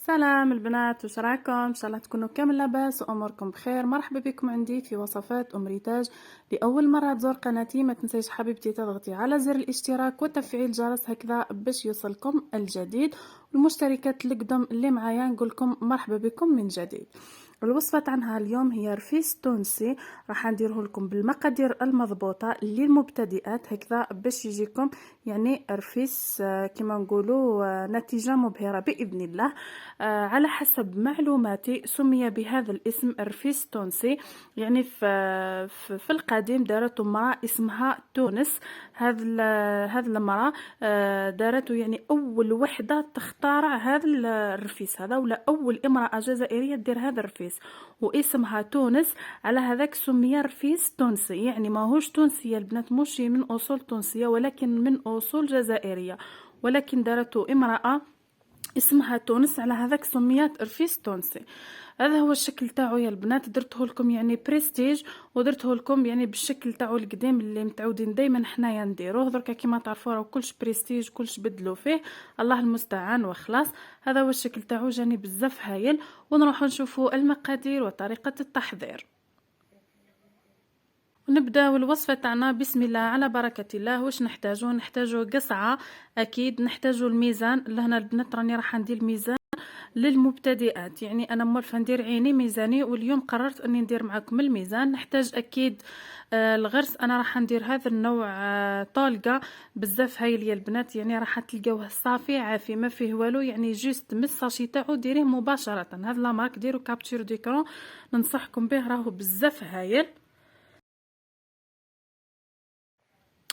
سلام البنات، وش راكم؟ ان شاء الله تكونوا كامل لاباس واموركم بخير. مرحبا بكم عندي في وصفات ام ريتاج. لاول مره تزور قناتي ما تنسيش حبيبتي تضغطي على زر الاشتراك وتفعيل الجرس هكذا باش يوصلكم الجديد. والمشتركات القدم اللي معايا نقولكم مرحبا بكم من جديد. الوصفه تاعنا اليوم هي رفيس تونسي، راح نديره لكم بالمقادير المضبوطه للمبتدئات هكذا باش يجيكم يعني رفيس كما نقولوا نتيجه مبهره باذن الله. على حسب معلوماتي سمي بهذا الاسم رفيس تونسي، يعني في القديم دارته امراه اسمها تونس. هذه المراه دارته يعني اول وحده تخترع هذا الرفيس هذا، ولا اول امراه جزائريه دير هذا الرفيس واسمها تونس. على هذاك سمي رفيس تونسي، يعني ماهوش تونسيه البنات، مش من اصول تونسيه ولكن من اصول جزائريه، ولكن دارته امراه اسمها تونس، على هذاك سميات رفيس تونسي. هذا هو الشكل تاعو يا البنات، درته لكم يعني بريستيج ودرته لكم يعني بالشكل تاعو القديم اللي متعودين دائما حنايا نديروه. دركا كيما تعرفوا راه كلش بريستيج كلش بدلوا فيه، الله المستعان وخلاص. هذا هو الشكل تاعو، جاني بزاف هايل. ونروح نشوفوا المقادير وطريقه التحضير. ونبداو الوصفه تاعنا بسم الله على بركه الله. واش نحتاجو قصعه، اكيد نحتاجو الميزان. لهنا البنات راني راح ندير الميزان للمبتدئات، يعني انا موالفه ندير عيني ميزاني، واليوم قررت اني ندير معكم الميزان. نحتاج اكيد الغرس، انا راح ندير هذا النوع طالقه بزاف هايل يا البنات، يعني راح تلقاوه صافي عافي ما فيه والو، يعني جوست من الساشي تاعو ديريه مباشره. هذا لا مارك ديروا كابتشر ديكرون، ننصحكم به راهو بزاف هايل.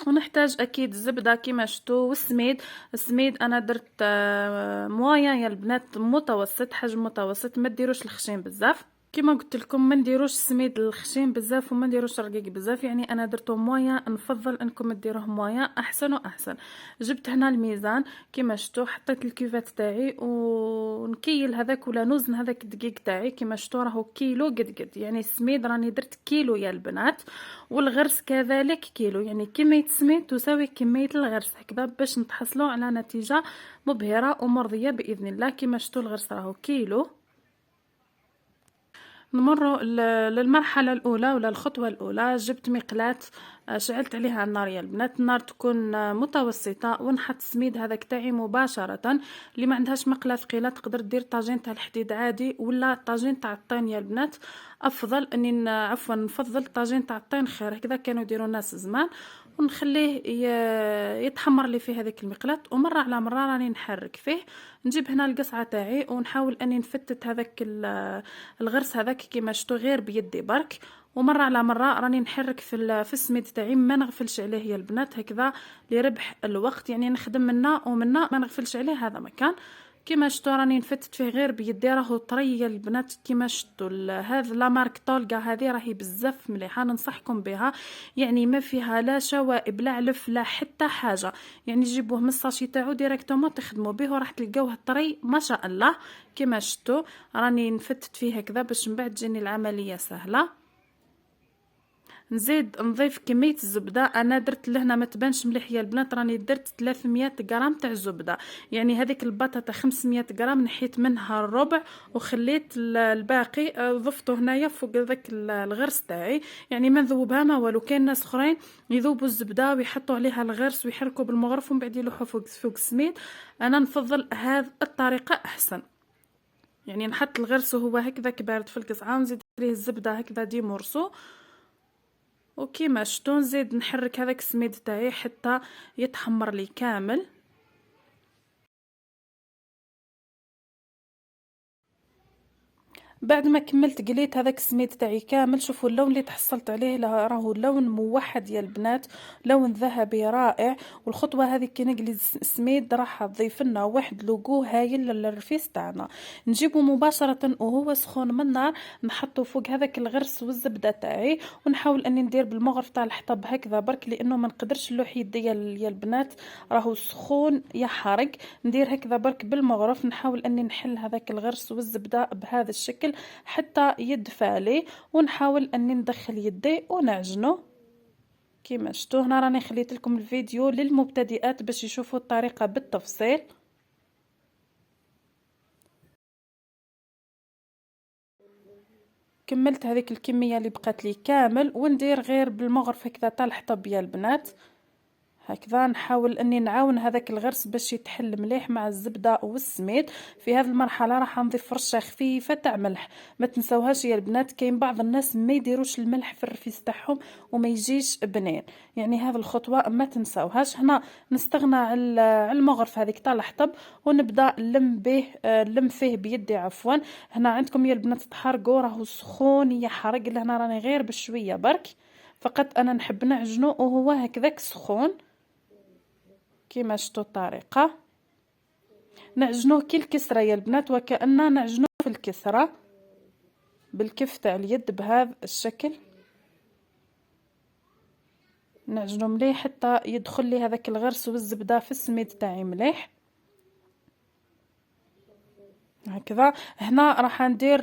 ونحتاج اكيد الزبده كيما شفتوا، والسميد. السميد انا درت مويا يا البنات، متوسط، حجم متوسط، ما ديروش الخشين بزاف. كما قلت لكم ما نديروش السميد الخشين بزاف وما نديروش الرقيق بزاف، يعني انا درتو مويا، نفضل انكم ديروه مويا احسن واحسن. جبت هنا الميزان كما شفتوا، حطيت الكيفات تاعي ونكيل هذاك ولا نوزن هذاك الدقيق تاعي كما شفتوا راهو كيلو قد يعني السميد راني درت كيلو يا البنات، والغرس كذلك كيلو، يعني كمية السميد تساوي كمية الغرس هكذا باش نتحصلوا على نتيجة مبهرة ومرضية باذن الله. كما شفتوا الغرس راهو كيلو. نمر للمرحلة الأولى ولا الخطوة الأولى. جبت مقلاة، شعلت عليها النار يا البنات، النار تكون متوسطة، ونحط السميد هذاك تاعي مباشرة. اللي ما عندهاش مقلاة ثقيلة تقدر دير طاجين تاع الحديد عادي، ولا طاجين تاع الطين يا البنات. افضل اني عفوا نفضل طاجين تاع الطين خير، هكذا كانوا يديروا الناس زمان. ونخليه يتحمر لي فيه هذيك المقلاة، ومره على مره راني نحرك فيه. نجيب هنا القصعه تاعي ونحاول اني نفتت هذاك الغرس هذاك كيما شفتوا غير بيدي برك، ومره على مره راني نحرك في السميد تاعي، ما نغفلش عليه يا البنات هكذا لربح الوقت، يعني نخدم منا ومنا ما نغفلش عليه هذا مكان. كيما شفتوا راني نفتت فيه غير بيدي، راهو طري يا البنات. كيما شفتوا هذا لا مارك طولقه هذه راهي بزاف مليحه، ننصحكم بها، يعني ما فيها لا شوائب لا علف لا حتى حاجه، يعني جيبوه من الساشي تاعو ديريكتومون تخدموا به وراح تلقاوه طري ما شاء الله. كيما شفتوا راني نفتت فيه هكذا باش من بعد تجيني العمليه سهله. نزيد نضيف كميه الزبده، انا درت لهنا ما تبانش مليح يا البنات، راني درت 300 غرام تاع الزبده، يعني هذيك البطاطا 500 غرام نحيت منها الربع وخليت الباقي ضفته هنايا فوق ذاك الغرس تاعي، يعني ما نذوبها ما والو. كاين ناس اخرين يذوبوا الزبده ويحطوا عليها الغرس ويحركوا بالمغرف ومن بعد يلوحوا فوق السميد، انا نفضل هذه الطريقه احسن. يعني نحط الغرس وهو هكذا بارد في القصعه، ونزيد عليه الزبده هكذا دي مرسو، وكيما شفتوا نزيد نحرك هذاك السميد تاعي حتى يتحمر لي كامل. بعد ما كملت قليت هذاك السميد تاعي كامل، شوفوا اللون اللي تحصلت عليه، راهو لون موحد يا البنات، لون ذهبي رائع. والخطوه هذه كي نقلي السميد راح تضيف لنا واحد لوغو هايل للرفيس تاعنا. نجيبه مباشره وهو سخون من النار، نحطه فوق هذاك الغرس والزبده تاعي، ونحاول اني ندير بالمغرف تاع الحطب هكذا برك، لانه ما نقدرش نلوح يدي يا البنات راهو سخون يحرق. ندير هكذا برك بالمغرف، نحاول اني نحل هذاك الغرس والزبده بهذا الشكل حتى يدفى لي، ونحاول اني ندخل يدي ونعجنه. كيما شفتوا هنا راني خليت لكم الفيديو للمبتدئات باش يشوفوا الطريقه بالتفصيل. كملت هذيك الكميه اللي بقات لي كامل، وندير غير بالمغرف هكذا تاع الحطب يا البنات. هكذا نحاول اني نعاون هذاك الغرس باش يتحل مليح مع الزبده والسميد. في هذه المرحله راح نضيف رشه خفيفه تاع ملح. ما تنسوهاش يا البنات، كاين بعض الناس ما يديروش الملح في الرفيس تاعهم وما يجيش بنين، يعني هذه الخطوه ما تنسوهاش. هنا نستغنى على المغرف هذيك تاع الحطب ونبدا نلم فيه بيدي عفوا. هنا عندكم يا البنات تحرقوا، راهو سخون يحرق. لهنا راني غير بشويه برك، فقط انا نحب نعجنه وهو هكذاك سخون. كيما شفتوا الطريقه نعجنوه كي الكسره يا البنات، وكأننا نعجنوه في الكسره بالكف تاع اليد بهذا الشكل. نعجنو مليح حتى يدخل لي هذاك الغرس والزبده في السميد تاعي مليح هكذا. هنا راح ندير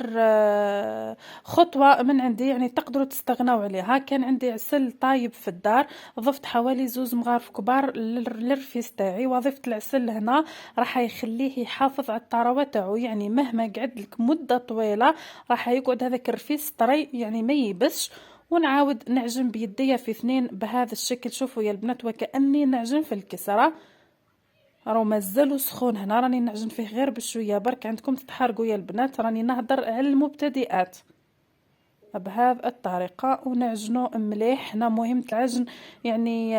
خطوه من عندي، يعني تقدروا تستغناو عليها. كان عندي عسل طايب في الدار، ضفت حوالي 2 مغارف كبار للرفيس تاعي، وضفت العسل هنا راح يخليه يحافظ على الطراوه تاعو، يعني مهما قعد لك مده طويله راح يقعد هذاك الرفيس طري، يعني ما يبسش. ونعاود نعجن بيديا في 2 بهذا الشكل. شوفوا يا البنات وكأني نعجن في الكسره، راهو مازالو سخون. هنا راني نعجن فيه غير بشويه برك، عندكم تتحرقوا يا البنات، راني نهضر على المبتدئات. بهذه الطريقه ونعجنو مليح. هنا مهم العجن، يعني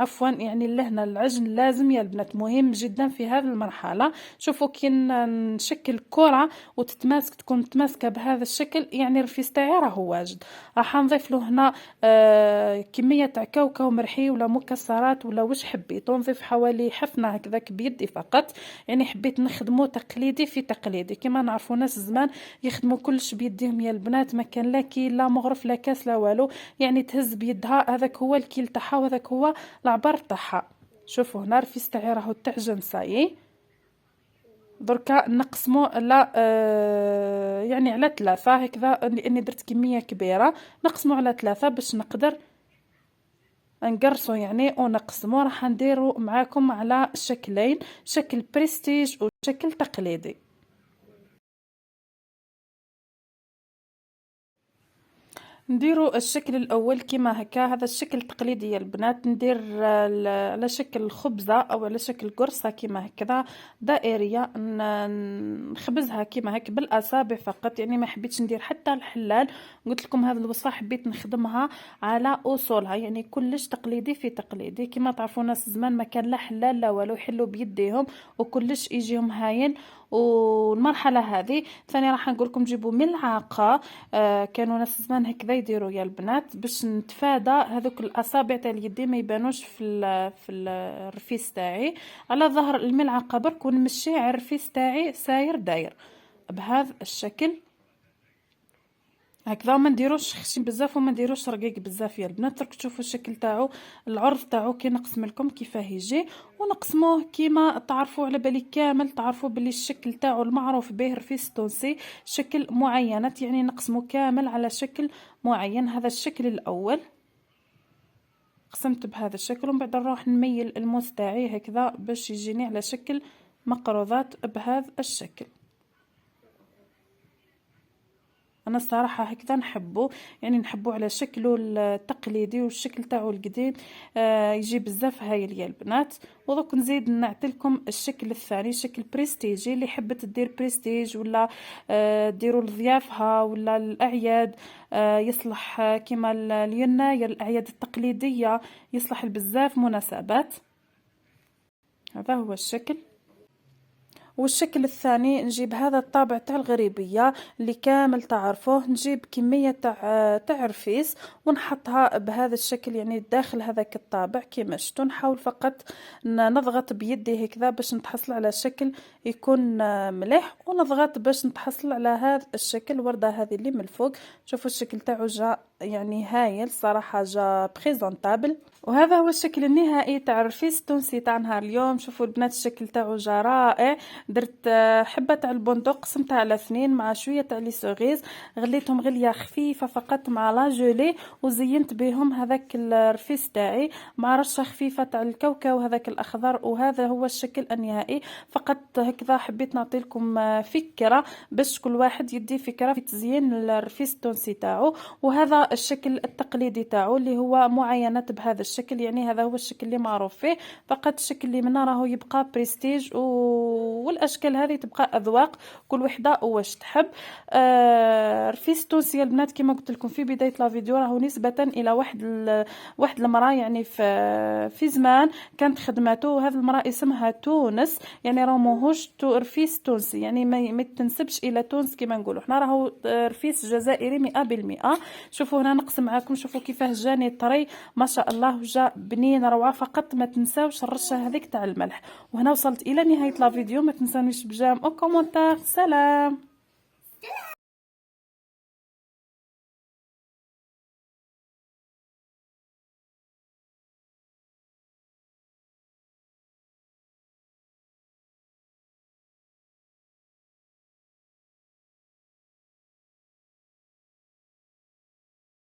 عفوا يعني لهنا العجن لازم يا البنات، مهم جدا في هذه المرحله. شوفوا كي نشكل كره وتتماسك، تكون متماسكه بهذا الشكل، يعني الرفيس تاعي راهو واجد. راح نضيف له هنا كميه تاع كاوكاو مرحي ولا مكسرات ولا واش حبيتو. نضيف حوالي حفنه هكذاك بيدي فقط، يعني حبيت نخدمو تقليدي في تقليدي. كما نعرفوا ناس زمان يخدموا كلش بيديهم يا البنات، ما كان لا كي لا مغرف لا كاس لا والو، يعني تهز بيدها، هذاك هو الكيل تاعها وهذاك هو العبر تاعها. شوفوا هنا الرفيس تاعي راهو تعجن صايي. دركا نقسمو على يعني على 3 هكذا، لاني درت كميه كبيره. نقسمو على 3 باش نقدر نقرصو يعني ونقسمو. راح نديرو معاكم على شكلين، شكل بريستيج وشكل تقليدي. نديرو الشكل الاول كيما هكا، هذا الشكل التقليدي يا البنات. ندير على شكل خبزه او على شكل قرصه كيما هكذا دائريه، نخبزها كيما هكا بالاصابع فقط، يعني ما حبيتش ندير حتى الحلال. قلت لكم هذه الوصفه حبيت نخدمها على اصولها، يعني كلش تقليدي في تقليدي. كيما تعرفوا ناس زمان ما كان لا حلال لا والو، يحلوا بيديهم وكلش يجيهم هاين. والمرحله هذه ثاني راح نقول لكم جيبوا ملعقه. كانوا ناس زمان هكذا يديروا يا البنات باش نتفادى هذوك الاصابع تاع اليدين ما يبانوش في الرفيس تاعي. على ظهر الملعقه برك ونمشي على الرفيس تاعي ساير داير بهذا الشكل هكذا. ما نديروش خشن بزاف وما نديروش رقيق بزاف يا البنات. راك تشوفوا الشكل تاعو، العرض تاعو كي نقسم لكم كيفاه يجي. ونقسموه كيما تعرفوا، على بالي كامل تعرفوا بلي الشكل تاعو المعروف به رفيس تونسي شكل معينات، يعني نقسمو كامل على شكل معين. هذا الشكل الاول قسمت بهذا الشكل، ومن بعد نروح نميل الموس تاعي هكذا باش يجيني على شكل مقروضات بهذا الشكل. انا الصراحه هكذا نحبه، يعني نحبه على شكله التقليدي والشكل تاعو القديم يجي بزاف هايل يا البنات. ودوك نزيد نعطيلكم الشكل الثاني، شكل بريستيجي. اللي حبت دير بريستيج ولا ديروا لضيافها ولا الاعياد، يصلح كيما اليناير الاعياد التقليديه، يصلح بزاف مناسبات. هذا هو الشكل. والشكل الثاني نجيب هذا الطابع تاع الغريبيه اللي كامل تعرفوه، نجيب كميه تاع رفيس ونحطها بهذا الشكل، يعني داخل هذاك الطابع كيما شفتوا. نحاول فقط نضغط بيدي هكذا باش نتحصل على شكل يكون مليح، ونضغط باش نتحصل على هذا الشكل الورده هذه اللي من الفوق. شوفوا الشكل تاعو جا يعني هايل صراحه، جا بريزونطابل. وهذا هو الشكل النهائي تاع الرفيس التونسي تاع نهار اليوم. شوفوا البنات الشكل تاعو جا رائع. درت حبه تاع البندق قسمتها على 2 مع شويه تاع لي سوغيز، غليتهم غليه خفيفه فقط مع لا جولي، وزينت بهم هذاك الرفيس تاعي مع رشه خفيفه تاع الكاوكاو هذاك الاخضر. وهذا هو الشكل النهائي. فقط هكذا حبيت نعطي لكم فكره باش كل واحد يدي فكره في تزيين الرفيس التونسي تاعو. وهذا الشكل التقليدي تاعو اللي هو معينات بهذا الشكل، يعني هذا هو الشكل اللي معروف فيه. فقط الشكل اللي منا راهو يبقى بريستيج والاشكال هذه تبقى اذواق كل وحده واش تحب. رفيس التونسي البنات كما قلت لكم في بدايه لا فيديو راهو نسبه الى واحد المراه، يعني في زمان كانت خدمته، وهذه المراه اسمها تونس، يعني راهو ماهوش رفيس تونسي، يعني ما تنسبش الى تونس كما نقولوا حنا، راهو رفيس جزائري 100%. شوفوا هنا نقسم معاكم، شوفوا كيفاه جاني طري ما شاء الله، جا بنين روعه. فقط ما تنساوش الرشه هذيك تاع الملح. وهنا وصلت الى نهايه لا فيديو، ما تنسونيش بجام او كومونتير. سلام.